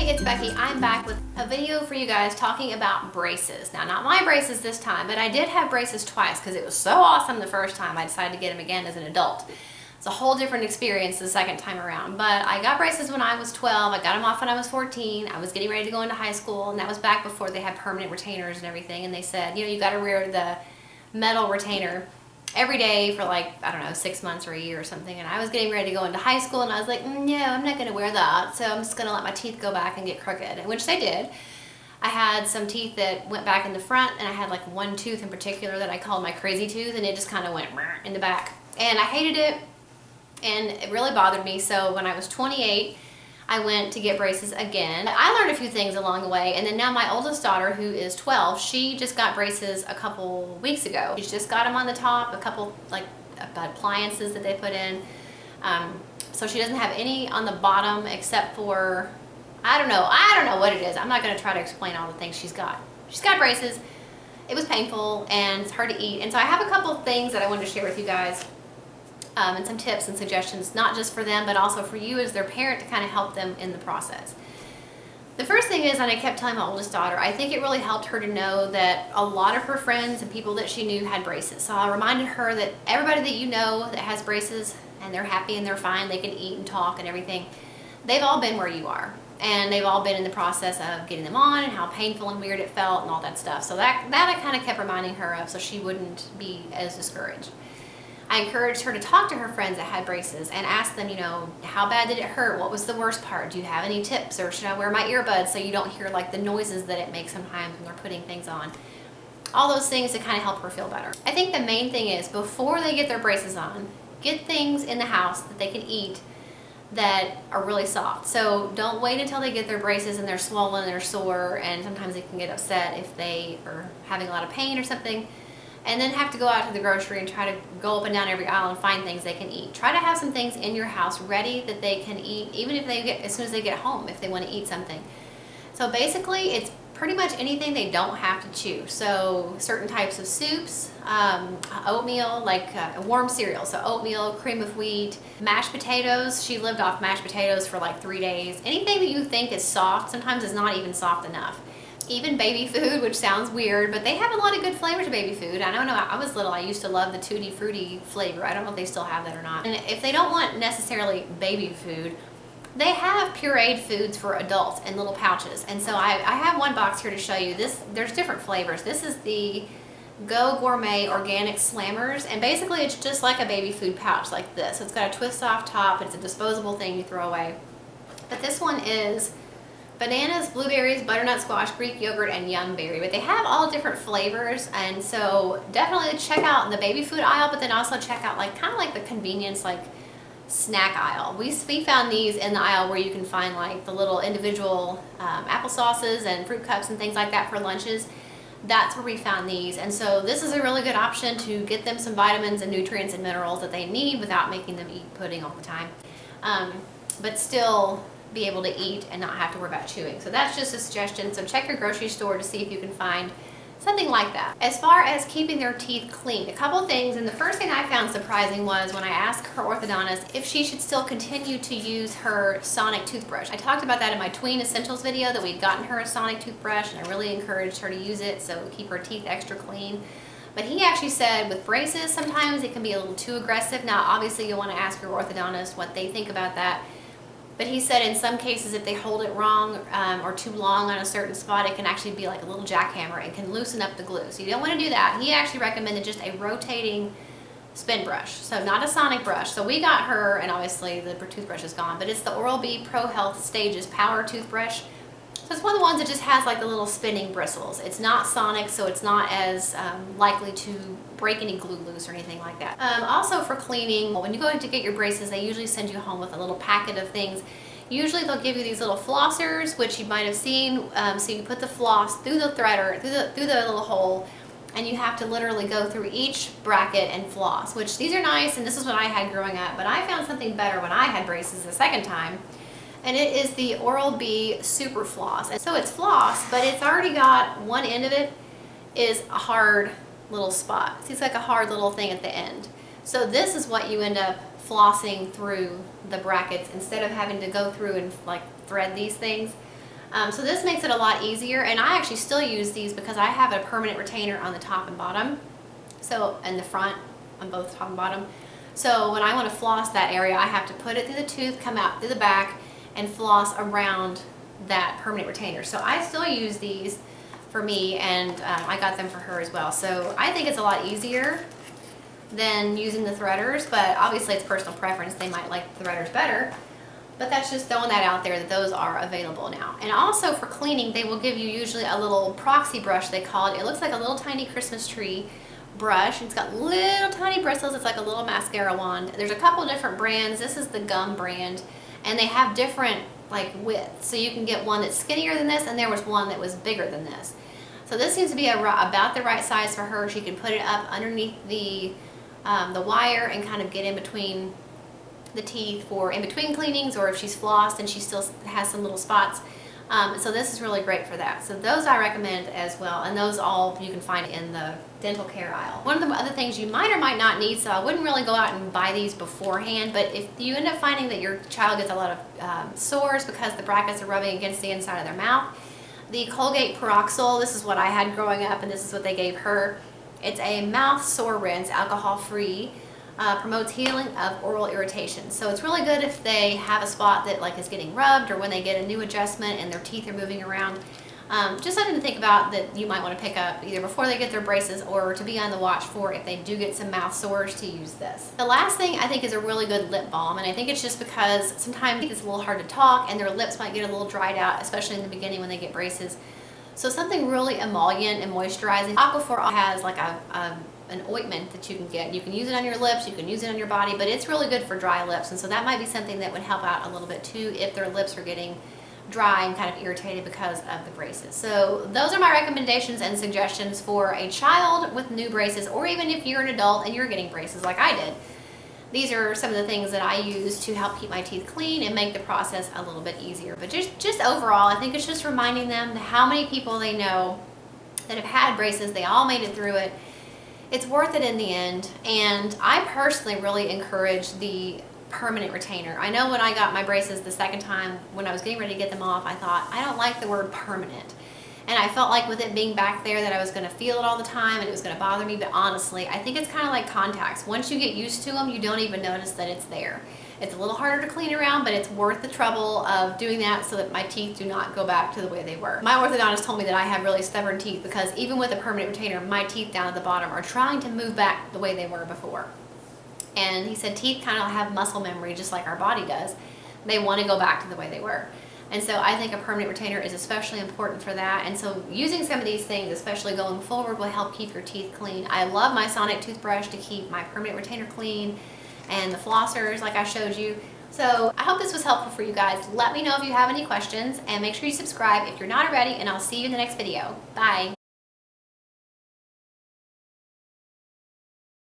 It's Becky. I'm back with a video for you guys talking about braces. Now, not my braces this time, but I did have braces twice because it was so awesome the first time. I decided to get them again as an adult. It's a whole different experience the second time around. But I got braces when I was 12. I got them off when I was 14. I was getting ready to go into high school, and that was back before they had permanent retainers and everything. And they said, you know, you got to wear the metal retainer every day for like, I don't know, 6 months or a year or something. And I was getting ready to go into high school, and I was like, no, I'm not going to wear that. So I'm just going to let my teeth go back and get crooked, which they did. I had some teeth that went back in the front, and I had like one tooth in particular that I called my crazy tooth, and it just kind of went in the back. And I hated it, and it really bothered me. So when I was 28, I went to get braces again. I learned a few things along the way, and then now my oldest daughter, who is 12, she just got braces a couple weeks ago. She's just got them on the top, a couple like appliances that they put in. So she doesn't have any on the bottom except for, I don't know what it is. I'm not gonna try to explain all the things she's got. She's got braces. It was painful and it's hard to eat. And so I have a couple of things that I wanted to share with you guys. And some tips and suggestions, not just for them, but also for you as their parent to kind of help them in the process. The first thing is, and I kept telling my oldest daughter, I think it really helped her to know that a lot of her friends and people that she knew had braces. So I reminded her that everybody that you know that has braces and they're happy and they're fine, they can eat and talk and everything, they've all been where you are. And they've all been in the process of getting them on and how painful and weird it felt and all that stuff. So that I kind of kept reminding her of so she wouldn't be as discouraged. I encouraged her to talk to her friends that had braces and ask them, you know, how bad did it hurt? What was the worst part? Do you have any tips? Or should I wear my earbuds so you don't hear like the noises that it makes sometimes when they're putting things on? All those things to kind of help her feel better. I think the main thing is before they get their braces on, get things in the house that they can eat that are really soft. So don't wait until they get their braces and they're swollen and they're sore, and sometimes they can get upset if they are having a lot of pain or something, and then have to go out to the grocery and try to go up and down every aisle and find things they can eat. Try to have some things in your house ready that they can eat, even if they get, as soon as they get home, if they want to eat something. So basically, it's pretty much anything they don't have to chew. So certain types of soups, oatmeal, like warm cereal. So oatmeal, cream of wheat, mashed potatoes. She lived off mashed potatoes for like 3 days. Anything that you think is soft, sometimes is not even soft enough. Even baby food, which sounds weird, but they have a lot of good flavor to baby food. I don't know, I was little, I used to love the Tutti Frutti flavor. I don't know if they still have that or not. And if they don't want necessarily baby food, they have pureed foods for adults in little pouches. And so I have one box here to show you this. There's different flavors. This is the Go Gourmet Organic Slammers, and basically it's just like a baby food pouch like this. So it's got a twist off top, it's a disposable thing you throw away. But this one is bananas, blueberries, butternut squash, Greek yogurt, and yum berry. But they have all different flavors, and so definitely check out the baby food aisle, but then also check out like kind of like the convenience like snack aisle. We found these in the aisle where you can find like the little individual applesauces and fruit cups and things like that for lunches. That's where we found these, and so this is a really good option to get them some vitamins and nutrients and minerals that they need without making them eat pudding all the time, but still be able to eat and not have to worry about chewing. So that's just a suggestion. So check your grocery store to see if you can find something like that. As far as keeping their teeth clean, a couple things, and the first thing I found surprising was when I asked her orthodontist if she should still continue to use her sonic toothbrush. I talked about that in my tween essentials video, that we'd gotten her a sonic toothbrush, and I really encouraged her to use it, so keep her teeth extra clean. But he actually said with braces, sometimes it can be a little too aggressive. Now obviously you'll want to ask your orthodontist what they think about that. But he said in some cases if they hold it wrong or too long on a certain spot, it can actually be like a little jackhammer and can loosen up the glue. So you don't want to do that. He actually recommended just a rotating spin brush, so not a sonic brush. So we got her, and obviously the toothbrush is gone, but it's the Oral-B Pro Health Stages Power Toothbrush. So it's one of the ones that just has like the little spinning bristles. It's not sonic, so it's not as likely to break any glue loose or anything like that. Also for cleaning, when you go to get your braces, they usually send you home with a little packet of things. Usually they'll give you these little flossers, which you might have seen. So you put the floss through the threader, through the little hole, and you have to literally go through each bracket and floss, which these are nice, and this is what I had growing up, but I found something better when I had braces the second time. And it is the Oral-B Super Floss. And so it's floss, but it's already got one end of it is a hard little spot. See, it's like a hard little thing at the end. So this is what you end up flossing through the brackets instead of having to go through and like thread these things. So this makes it a lot easier, and I actually still use these because I have a permanent retainer on the top and bottom, so in the front on both top and bottom. So when I want to floss that area, I have to put it through the tooth, come out through the back, and floss around that permanent retainer. So I still use these for me, and I got them for her as well. So I think it's a lot easier than using the threaders, but obviously it's personal preference. They might like the threaders better, but that's just throwing that out there that those are available now. And also for cleaning, they will give you usually a little proxy brush, they call it. It looks like a little tiny Christmas tree brush. It's got little tiny bristles. It's like a little mascara wand. There's a couple different brands. This is the Gum brand, and they have different like widths. So you can get one that's skinnier than this, and there was one that was bigger than this. So this seems to be about the right size for her. She can put it up underneath the wire and kind of get in between the teeth for in between cleanings, or if she's flossed and she still has some little spots. So this is really great for that. So those I recommend as well, and those all you can find in the dental care aisle. One of the other things you might or might not need, so I wouldn't really go out and buy these beforehand, but if you end up finding that your child gets a lot of sores because the brackets are rubbing against the inside of their mouth, the Colgate Peroxyl, this is what I had growing up and this is what they gave her. It's a mouth sore rinse, alcohol-free, promotes healing of oral irritation. So it's really good if they have a spot that like is getting rubbed, or when they get a new adjustment and their teeth are moving around. Just something to think about that you might want to pick up either before they get their braces, or to be on the watch for if they do get some mouth sores, to use this. The last thing I think is a really good lip balm, and I think it's just because sometimes it's a little hard to talk and their lips might get a little dried out, especially in the beginning when they get braces. So something really emollient and moisturizing. Aquaphor has like an ointment that you can get. You can use it on your lips, you can use it on your body, but it's really good for dry lips, and so that might be something that would help out a little bit too if their lips are getting dry and kind of irritated because of the braces. So those are my recommendations and suggestions for a child with new braces, or even if you're an adult and you're getting braces like I did. These are some of the things that I use to help keep my teeth clean and make the process a little bit easier. But just overall, I think it's just reminding them how many people they know that have had braces, they all made it through it. It's worth it in the end, and I personally really encourage the permanent retainer. I know when I got my braces the second time, when I was getting ready to get them off, I thought, I don't like the word permanent. And I felt like with it being back there that I was going to feel it all the time and it was going to bother me, but honestly, I think it's kind of like contacts. Once you get used to them, you don't even notice that it's there. It's a little harder to clean around, but it's worth the trouble of doing that so that my teeth do not go back to the way they were. My orthodontist told me that I have really stubborn teeth because even with a permanent retainer, my teeth down at the bottom are trying to move back the way they were before. And he said teeth kind of have muscle memory just like our body does. They want to go back to the way they were. And so I think a permanent retainer is especially important for that. And so using some of these things, especially going forward, will help keep your teeth clean. I love my sonic toothbrush to keep my permanent retainer clean, and the flossers like I showed you. So I hope this was helpful for you guys. Let me know if you have any questions, and make sure you subscribe if you're not already, and I'll see you in the next video. Bye.